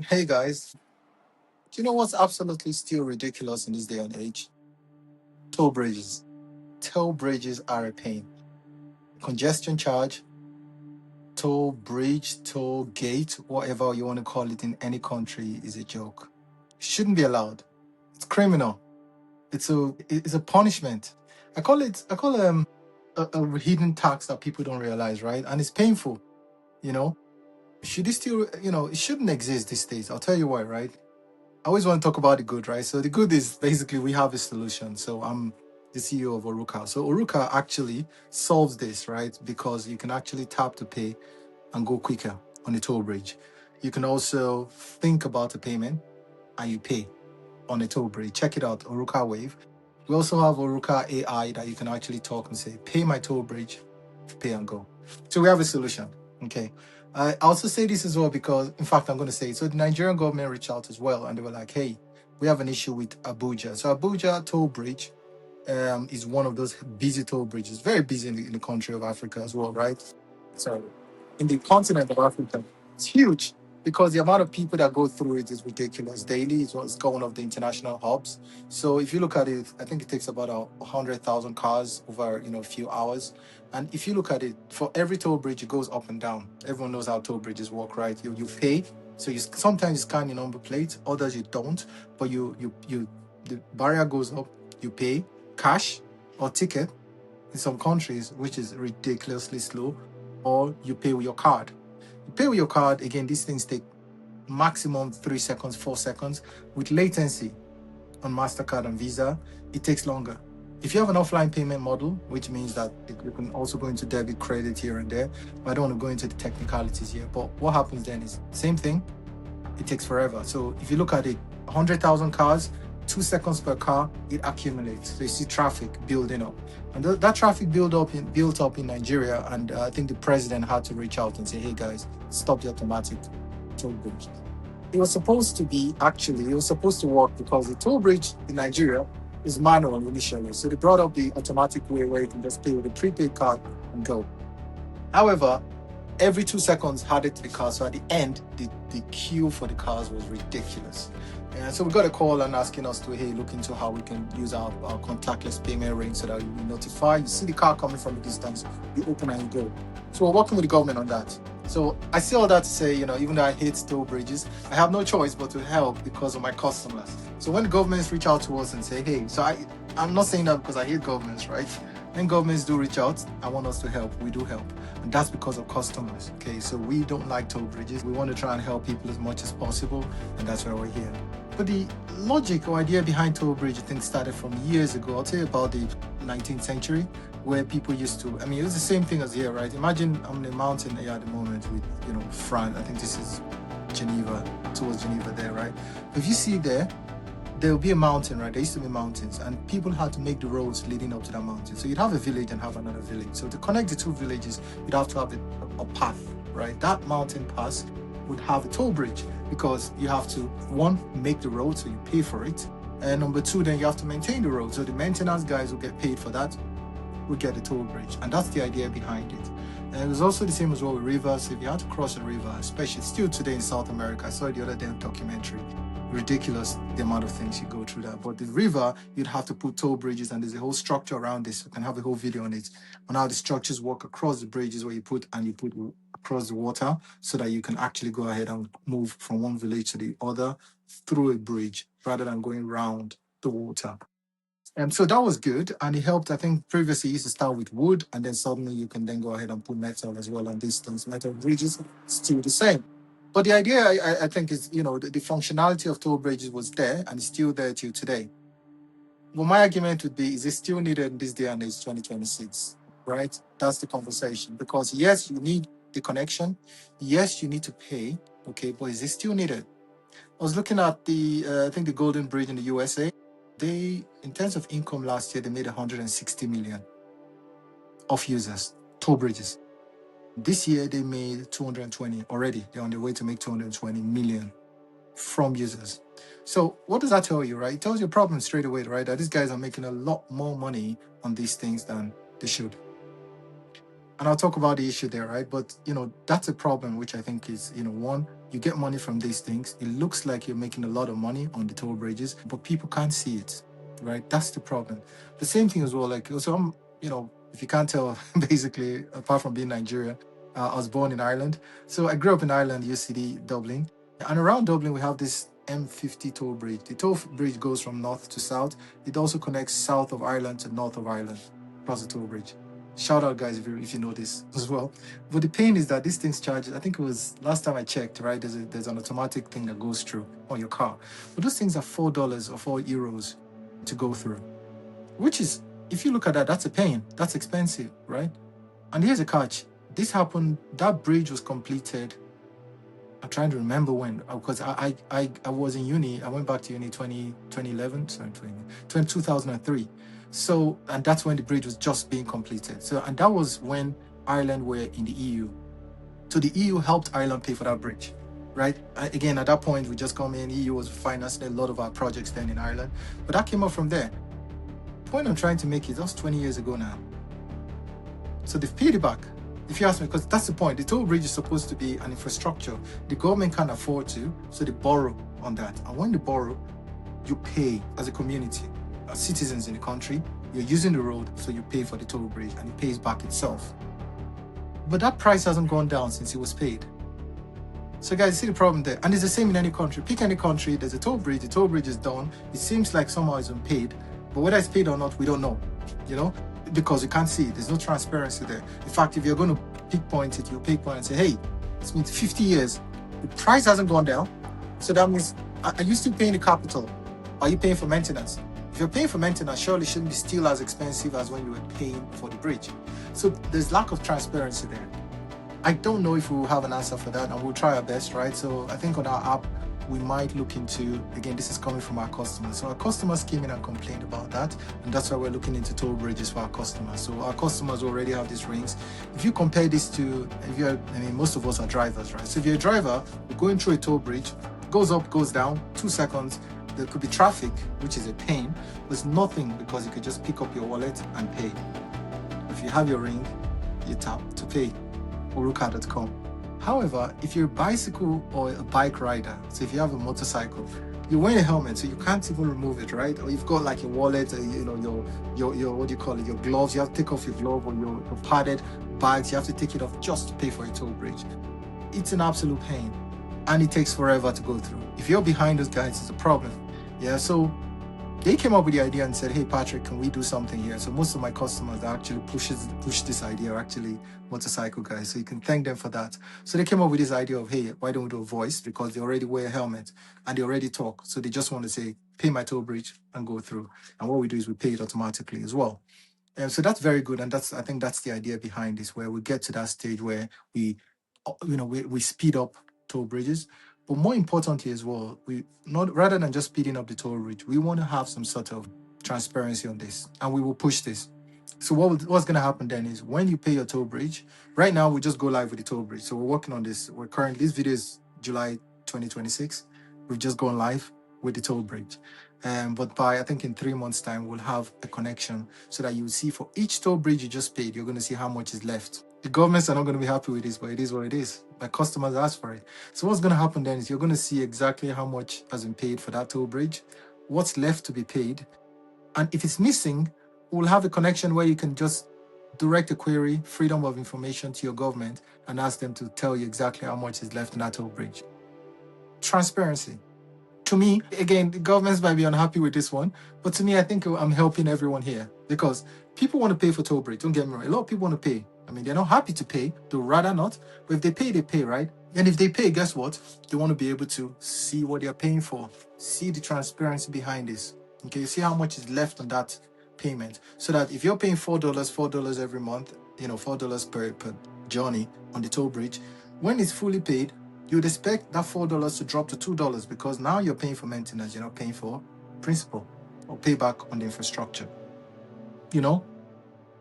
Hey guys, do you know what's absolutely still ridiculous in this day and age? Toll bridges. Toll bridges are a pain. Congestion charge, toll bridge, toll gate, whatever you want to call it in any country is a joke. Shouldn't be allowed. It's criminal. It's a punishment. I call it a hidden tax that people don't realize, right? And it's painful, you know. Should it still, it shouldn't exist these days. I'll tell you why, right? I always want to talk about the good, right? So the good is basically we have a solution. So I'm the CEO of Orukka. So Orukka actually solves this, right? Because you can actually tap to pay and go quicker on the toll bridge. You can also think about a payment and you pay on a toll bridge. Check it out, Orukka Wave. We also have Orukka AI that you can actually talk and say, pay my toll bridge, pay and go. So we have a solution. Okay. I also say this as well because, in fact, I'm going to say it. So the Nigerian government reached out as well and they were like, hey, we have an issue with Abuja. So Abuja toll bridge is one of those busy toll bridges, very busy in the country of Africa as well, right? So in the continent of Africa, it's huge because the amount of people that go through it is ridiculous. Daily, it's one of the international hubs. So if you look at it, I think it takes about 100,000 cars over a few hours. And if you look at it, for every toll bridge, it goes up and down. Everyone knows how toll bridges work, right? You pay. So sometimes you scan your number plate, others you don't. But you the barrier goes up, you pay cash or ticket in some countries, which is ridiculously slow, or you pay with your card. You pay with your card, again, these things take maximum 3 seconds, 4 seconds. With latency on MasterCard and Visa, it takes longer. If you have an offline payment model, which means that you can also go into debit, credit here and there, but I don't want to go into the technicalities here. But what happens then is same thing, it takes forever. So if you look at it, 100,000 cars, 2 seconds per car, it accumulates. So you see traffic building up. And that traffic built up in Nigeria. And I think the president had to reach out and say, hey guys, stop the automatic toll bridge. It was supposed to work because the toll bridge in Nigeria is manual initially. So they brought up the automatic way where you can just pay with a prepaid card and go. However, every 2 seconds had it to the car. So at the end, the queue for the cars was ridiculous. And so we got a call and asking us to, hey, look into how we can use our contactless payment ring so that you notify. You see the car coming from a distance, you open and you go. So we're working with the government on that. So I say all that to say, even though I hate toll bridges, I have no choice but to help because of my customers. So when the governments reach out to us and say, hey, I'm not saying that because I hate governments, right? When governments do reach out, I want us to help. We do help. And that's because of customers. Okay, so we don't like toll bridges. We want to try and help people as much as possible, and that's why we're here. But the logic or idea behind toll bridge, I think, started from years ago. I'll tell you about the 19th century, where people used to. I mean, it was the same thing as here, right? Imagine I'm on a mountain here at the moment with, France. I think this is Geneva, towards Geneva there, right? If you see there will be a mountain, right? There used to be mountains, and people had to make the roads leading up to that mountain. So you'd have a village and have another village. So to connect the two villages, you'd have to have a path, right? That mountain pass would have a toll bridge because you have to, one, make the road, so you pay for it. And number two, then you have to maintain the road. So the maintenance guys will get paid for that, will get a toll bridge. And that's the idea behind it. And it was also the same as well with rivers. If you had to cross a river, especially still today in South America, I saw the other day in documentary, ridiculous the amount of things you go through that. But the river, you'd have to put toll bridges, and there's a whole structure around this. You can have a whole video on it, on how the structures work across the bridges where you put across the water so that you can actually go ahead and move from one village to the other through a bridge rather than going around the water. And so that was good, and it helped. I think previously you used to start with wood, and then suddenly you can then go ahead and put metal as well on these things. Metal bridges still the same. But the idea, I think, is the functionality of toll bridges was there and it's still there till today. Well, my argument would be: is it still needed in this day and age, 2026? Right? That's the conversation. Because yes, you need the connection. Yes, you need to pay. Okay, but is it still needed? I was looking at I think the Golden Bridge in the USA. In terms of income last year, they made 160 million of users, toll bridges. This year, they made 220 already. They're on their way to make 220 million from users. So what does that tell you, right? It tells you a problem straight away, right? That these guys are making a lot more money on these things than they should. And I'll talk about the issue there, right? But that's a problem, which I think is, one, you get money from these things. It looks like you're making a lot of money on the toll bridges, but people can't see it, right? That's the problem. The same thing as well, like, so if you can't tell, basically, apart from being Nigeria, I was born in Ireland. So I grew up in Ireland, UCD, Dublin. And around Dublin, we have this M50 toll bridge. The toll bridge goes from north to south. It also connects south of Ireland to north of Ireland across the toll bridge. Shout out, guys, if you know this as well. But the pain is that these things charge, I think it was last time I checked, right? There's an automatic thing that goes through on your car. But those things are $4 or €4 to go through, which is, if you look at that, that's a pain. That's expensive, right? And here's a catch. This happened, that bridge was completed. I'm trying to remember when, because I was in uni. I went back to uni 2011, sorry, 2003. So, and that's when the bridge was just being completed. So, and that was when Ireland were in the EU. So the EU helped Ireland pay for that bridge, right? Again, at that point, we just come in, EU was financing a lot of our projects then in Ireland. But that came up from there. The point I'm trying to make is that's 20 years ago now. So they've paid it back. If you ask me, because that's the point. The toll bridge is supposed to be an infrastructure. The government can't afford to, so they borrow on that. And when they borrow, you pay as a community, as citizens in the country. You're using the road, so you pay for the toll bridge, and it pays back itself. But that price hasn't gone down since it was paid. So guys, you see the problem there. And it's the same in any country. Pick any country, there's a toll bridge, the toll bridge is done. It seems like somehow it's been paid, but whether it's paid or not, we don't know, because you can't see it. There's no transparency there. In fact, if you're going to pinpoint it, you pinpoint and say, hey, it's been 50 years. The price hasn't gone down. So that means, are you still paying the capital? Are you paying for maintenance? If you're paying for maintenance, surely it shouldn't be still as expensive as when you were paying for the bridge. So there's lack of transparency there. I don't know if we will have an answer for that, and we'll try our best, right? So I think on our app, we might look into, again, this is coming from our customers. So our customers came in and complained about that, and that's why we're looking into toll bridges for our customers. So our customers already have these rings. If you compare this to, most of us are drivers, right? So if you're a driver, you're going through a toll bridge, goes up, goes down, 2 seconds, there could be traffic, which is a pain. There's nothing, because you could just pick up your wallet and pay. If you have your ring, you tap to pay, Orukka.com. However, if you're a bicycle or a bike rider, so if you have a motorcycle, you're wearing a helmet, so you can't even remove it, right? Or you've got like a wallet, your what do you call it, your gloves, you have to take off your glove, or your padded bags, you have to take it off just to pay for a toll bridge. It's an absolute pain, and it takes forever to go through. If you're behind those guys, it's a problem. Yeah, so they came up with the idea and said, hey, Patrick, can we do something here? So most of my customers that actually push this idea are actually motorcycle guys. So you can thank them for that. So they came up with this idea of, hey, why don't we do a voice? Because they already wear a helmet and they already talk. So they just want to say, pay my toll bridge and go through. And what we do is we pay it automatically as well. And so that's very good. And I think that's the idea behind this, where we get to that stage where we speed up toll bridges. But more importantly as well, rather than just speeding up the toll bridge, we want to have some sort of transparency on this, and we will push this. So what's going to happen then is, when you pay your toll bridge, right now we just go live with the toll bridge. So we're working on this. This video is July 2026. We've just gone live with the toll bridge. But by, I think, in 3 months' time, we'll have a connection so that you see for each toll bridge you just paid, you're going to see how much is left. The governments are not going to be happy with this, but it is what it is. My customers ask for it. So what's going to happen then is, you're going to see exactly how much has been paid for that toll bridge, what's left to be paid. And if it's missing, we'll have a connection where you can just direct a query, freedom of information, to your government and ask them to tell you exactly how much is left in that toll bridge. Transparency. To me, again, the governments might be unhappy with this one, but to me, I think I'm helping everyone here, because people want to pay for toll bridge. Don't get me wrong. A lot of people want to pay. They're not happy to pay. They'd rather not. But if they pay, they pay, right? And if they pay, guess what? They want to be able to see what they're paying for. See the transparency behind this. Okay, you see how much is left on that payment. So that if you're paying $4 every month, $4 per journey on the toll bridge, when it's fully paid, you'd expect that $4 to drop to $2, because now you're paying for maintenance. You're not paying for principal or payback on the infrastructure.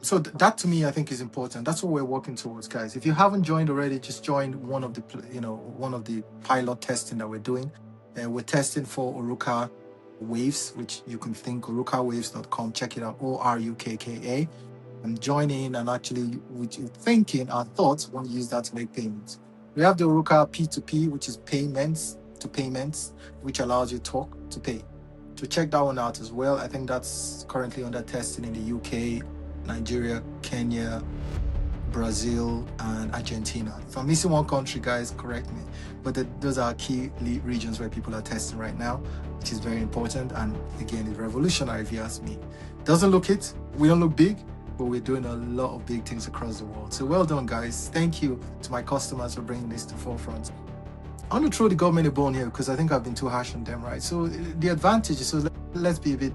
So that to me, I think, is important. That's what we're working towards, guys. If you haven't joined already, just join one of the pilot testing that we're doing. We're testing for Orukka Waves, which you can think orukkawaves.com. Check it out, ORUKKA. join in and actually with your thinking, our thoughts, when you use that to make payments. We have the Orukka P2P, which is payments to payments, which allows you talk to pay. To check that one out as well, I think that's currently under testing in the UK, Nigeria, Kenya, Brazil, and Argentina. If I'm missing one country, guys, correct me. But those are key regions where people are testing right now, which is very important. And again, it's revolutionary if you ask me. Doesn't look it. We don't look big, but we're doing a lot of big things across the world. So well done, guys. Thank you to my customers for bringing this to the forefront. I want to throw the government a bone here because I think I've been too harsh on them, right? So the advantage is, so let's be a bit,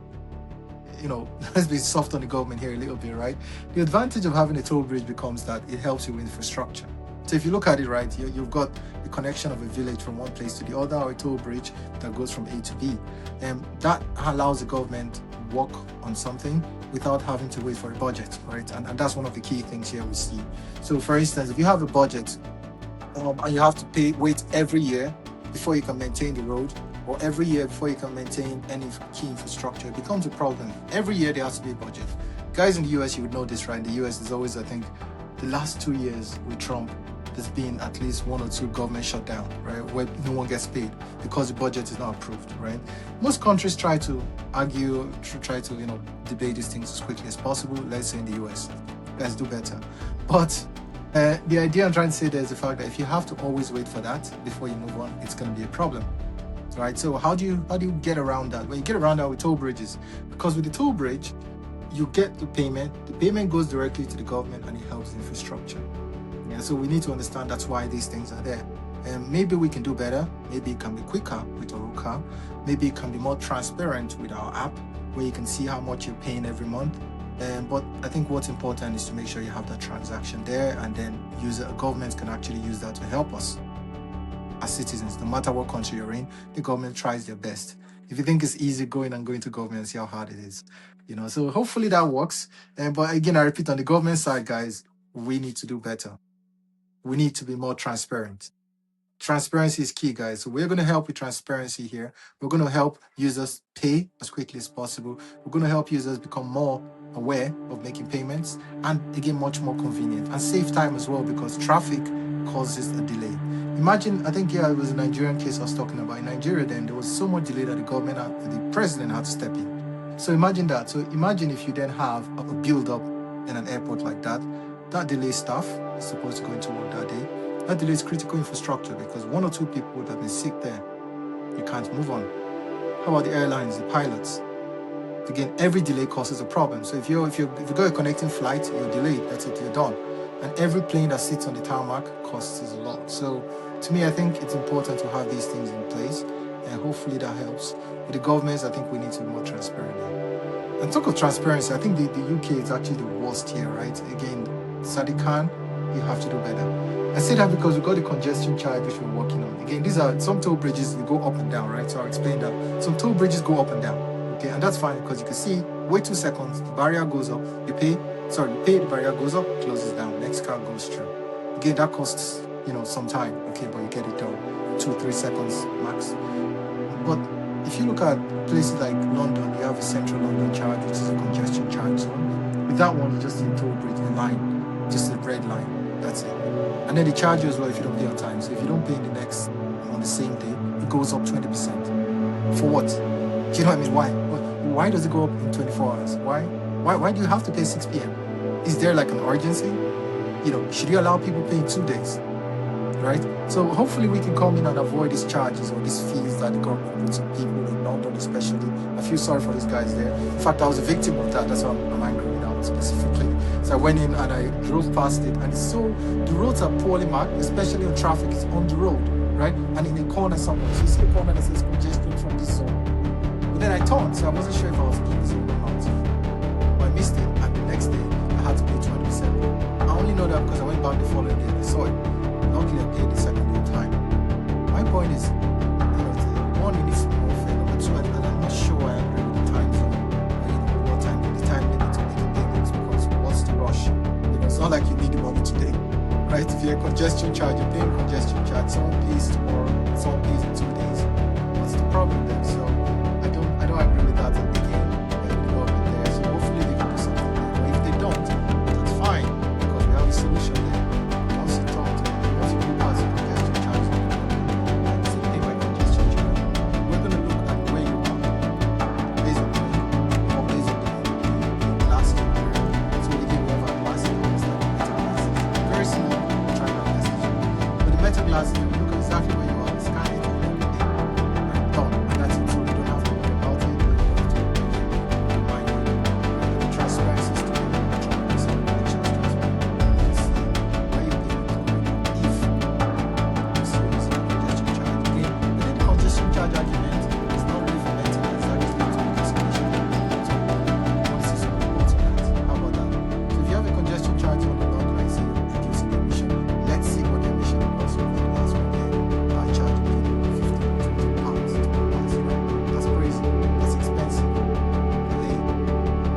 let's be soft on the government here a little bit, right? The advantage of having a toll bridge becomes that it helps you with infrastructure. So if you look at it, right, you've got the connection of a village from one place to the other, or a toll bridge that goes from A to B. And that allows the government to work on something without having to wait for a budget, right? And that's one of the key things here we see. So for instance, if you have a budget, and you have to wait every year before you can maintain the road, or every year before you can maintain any key infrastructure, it becomes a problem. Every year there has to be a budget. Guys in the US, you would know this, right? In the US, there's always, I think, the last 2 years with Trump, there's been at least 1 or 2 government shutdown, right? Where no one gets paid because the budget is not approved, right? Most countries try to argue, try to, debate these things as quickly as possible. Let's say in the US, guys do better. But the idea I'm trying to say there is the fact that if you have to always wait for that before you move on, it's going to be a problem, right? So how do you get around that? Well, you get around that with toll bridges, because with the toll bridge, you get the payment. The payment goes directly to the government and it helps the infrastructure. Yeah, so we need to understand that's why these things are there. And maybe we can do better. Maybe it can be quicker with Orukka. Maybe it can be more transparent with our app, where you can see how much you're paying every month. But I think what's important is to make sure you have that transaction there, and then governments can actually use that to help us as citizens. No matter what country you're in, the government tries their best. If you think it's easy going to government and see how hard it is, so hopefully that works. But again, I repeat, on the government side, guys, we need to do better. We need to be more transparent. Transparency is key, guys. So we're going to help with transparency here. We're going to help users pay as quickly as possible. We're going to help users become more aware of making payments, and again, much more convenient and save time as well, because traffic causes a delay. Imagine, I think, it was a Nigerian case I was talking about. In Nigeria then, there was so much delay that the president had to step in. So imagine that. So imagine if you then have a build-up in an airport like that. That delays staff is supposed to go into work that day. That delays critical infrastructure, because 1 or 2 people would have been sick there. You can't move on. How about the airlines, the pilots? Again, every delay causes a problem. So if you got a connecting flight, you're delayed. That's it, you're done. And every plane that sits on the tarmac costs us a lot. So to me, I think it's important to have these things in place, and hopefully that helps. With the governments, I think we need to be more transparent. And talk of transparency, I think the UK is actually the worst here, right? Again, Sadiq Khan, you have to do better. I say that because we've got the congestion charge which we're working on. Again, these are some toll bridges, they go up and down, right? So I'll explain that. Some toll bridges go up and down, okay? And that's fine, because you can see, wait 2 seconds, the barrier goes up, you pay, the barrier goes up, closes down, next car goes through. Again, that costs, some time, okay, but you get it done, 2-3 seconds max. But if you look at places like London, you have a central London charge, which is a congestion charge. So with that one, you just see a toll bridge, a line, just a red line, that's it. And then they charge you as well if you don't pay on time. So if you don't pay on the same day, it goes up 20%. For what? Do you know what I mean? Why does it go up in 24 hours? Why do you have to pay 6 p.m.? Is there like an urgency? Should you allow people paying 2 days? Right? So hopefully we can come in and avoid these charges or these fees that the government puts on people in London especially. I feel sorry for these guys there. In fact, I was a victim of that. That's why I'm angry with that specifically. So I went in and I drove past it, and the roads are poorly marked, especially on traffic. It's on the road, right? And in the corner somewhere. So you see a corner that says congestion from this zone. But then I turned, so I wasn't sure if I was in the zone or not. But I missed it, and the next day I had to pay 20%. I only know that because I went back the following day and I saw it. Luckily I paid the second day time. My point is, one, you need to be more fair. Number two, I'm not sure I agree with the time zone. The time limit to make a payment, because what's the rush? It's not like you need the money today, right? If you're a congestion charge, you're paying congestion charge. Someone pays tomorrow, someone pays in 2 days. What's the problem then? So I don't agree with that. And again, the government there. So hopefully they can do something there. But if they don't, charge argument is not really for maintenance, it's actually to reduce emission. So we want to see some reports on that. How about that? So if you have a congestion charge on the log line, say you're reducing the emission, let's see what the emission was over the last 1 year by charging people 15 or 20 pounds to pass, right? That's crazy. That's expensive. Okay.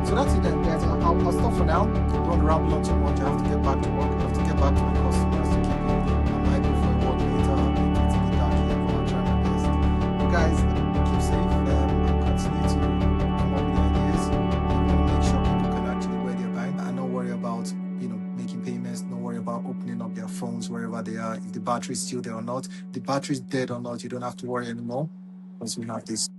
So that's it then, guys. I'll stop for now. Don't want to ramble on too much. I have to get back to work. I have to get back to my customers to keep it. I might go for a walk later. Maybe it's a bit dark here, but I'll try my best. But guys, keep safe and continue to come up with ideas. You want to make sure people can actually wear their bag and not worry about, making payments. Don't worry about opening up their phones wherever they are. If the battery is still there or not, the battery is dead or not, you don't have to worry anymore because we have this.